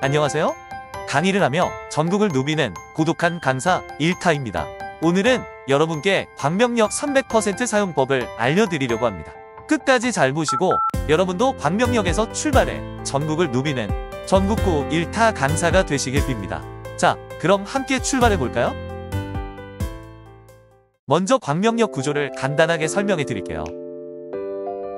안녕하세요. 강의를 하며 전국을 누비는 고독한 강사 1타입니다. 오늘은 여러분께 광명역 300% 사용법을 알려드리려고 합니다. 끝까지 잘 보시고 여러분도 광명역에서 출발해 전국을 누비는 전국구 1타 강사가 되시길 빕니다. 자, 그럼 함께 출발해 볼까요? 먼저 광명역 구조를 간단하게 설명해 드릴게요.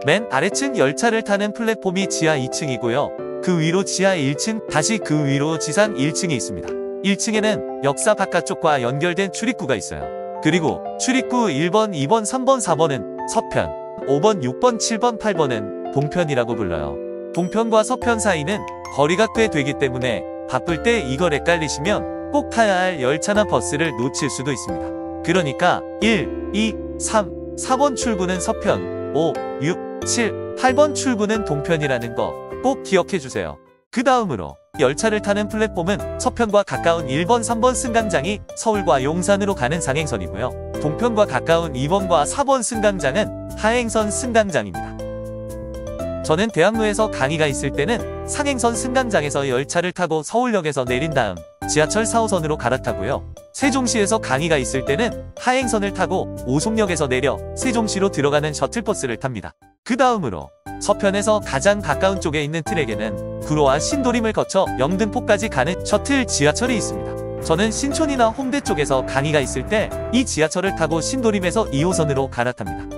맨 아래층 열차를 타는 플랫폼이 지하 2층이고요. 그 위로 지하 1층, 다시 그 위로 지상 1층이 있습니다. 1층에는 역사 바깥쪽과 연결된 출입구가 있어요. 그리고 출입구 1번, 2번, 3번, 4번은 서편, 5번, 6번, 7번, 8번은 동편이라고 불러요. 동편과 서편 사이는 거리가 꽤 되기 때문에 바쁠 때 이걸 헷갈리시면 꼭 타야 할 열차나 버스를 놓칠 수도 있습니다. 그러니까 1, 2, 3, 4번 출구는 서편, 5, 6, 7, 8번 출구는 동편이라는 거 꼭 기억해 주세요. 그 다음으로 열차를 타는 플랫폼은 서편과 가까운 1번, 3번 승강장이 서울과 용산으로 가는 상행선이고요. 동편과 가까운 2번과 4번 승강장은 하행선 승강장입니다. 저는 대학로에서 강의가 있을 때는 상행선 승강장에서 열차를 타고 서울역에서 내린 다음 지하철 4호선으로 갈아타고요. 세종시에서 강의가 있을 때는 하행선을 타고 오송역에서 내려 세종시로 들어가는 셔틀버스를 탑니다. 그 다음으로 서편에서 가장 가까운 쪽에 있는 트랙에는 구로와 신도림을 거쳐 영등포까지 가는 셔틀 지하철이 있습니다. 저는 신촌이나 홍대 쪽에서 강의가 있을 때 이 지하철을 타고 신도림에서 2호선으로 갈아탑니다.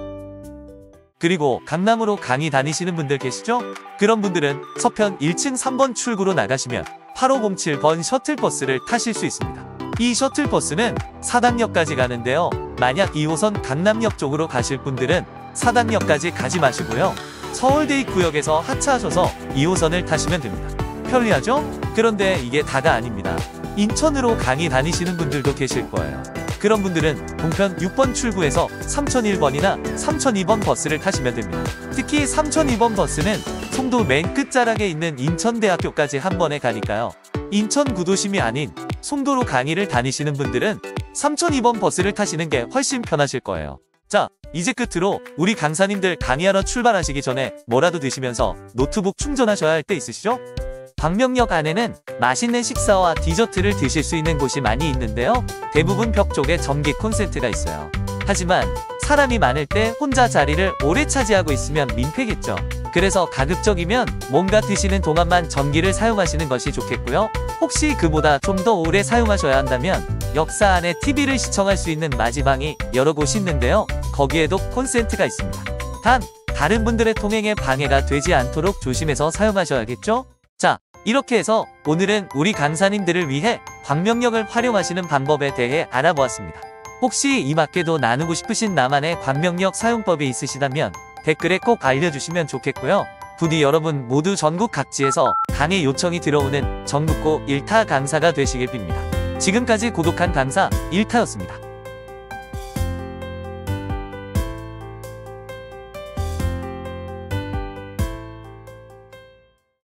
그리고 강남으로 강의 다니시는 분들 계시죠? 그런 분들은 서편 1층 3번 출구로 나가시면 8507번 셔틀버스를 타실 수 있습니다. 이 셔틀버스는 사당역까지 가는데요. 만약 2호선 강남역 쪽으로 가실 분들은 사당역까지 가지 마시고요. 서울대 입구역에서 하차하셔서 2호선을 타시면 됩니다. 편리하죠? 그런데 이게 다가 아닙니다. 인천으로 강의 다니시는 분들도 계실 거예요. 그런 분들은 동편 6번 출구에서 3001번이나 3002번 버스를 타시면 됩니다. 특히 3002번 버스는 송도 맨 끝자락에 있는 인천대학교까지 한 번에 가니까요. 인천 구도심이 아닌 송도로 강의를 다니시는 분들은 3002번 버스를 타시는 게 훨씬 편하실 거예요. 자, 이제 끝으로 우리 강사님들 강의하러 출발하시기 전에 뭐라도 드시면서 노트북 충전하셔야 할 때 있으시죠? 광명역 안에는 맛있는 식사와 디저트를 드실 수 있는 곳이 많이 있는데요. 대부분 벽 쪽에 전기 콘센트가 있어요. 하지만 사람이 많을 때 혼자 자리를 오래 차지하고 있으면 민폐겠죠. 그래서 가급적이면 뭔가 드시는 동안만 전기를 사용하시는 것이 좋겠고요. 혹시 그보다 좀 더 오래 사용하셔야 한다면 역사 안에 TV를 시청할 수 있는 마지방이 여러 곳이 있는데요. 거기에도 콘센트가 있습니다. 단, 다른 분들의 통행에 방해가 되지 않도록 조심해서 사용하셔야겠죠? 자, 이렇게 해서 오늘은 우리 강사님들을 위해 광명역을 활용하시는 방법에 대해 알아보았습니다. 혹시 이 밖에도 나누고 싶으신 나만의 광명역 사용법이 있으시다면 댓글에 꼭 알려주시면 좋겠고요. 부디 여러분 모두 전국 각지에서 강의 요청이 들어오는 전국고 1타 강사가 되시길 빕니다. 지금까지 고독한 강사 1타였습니다.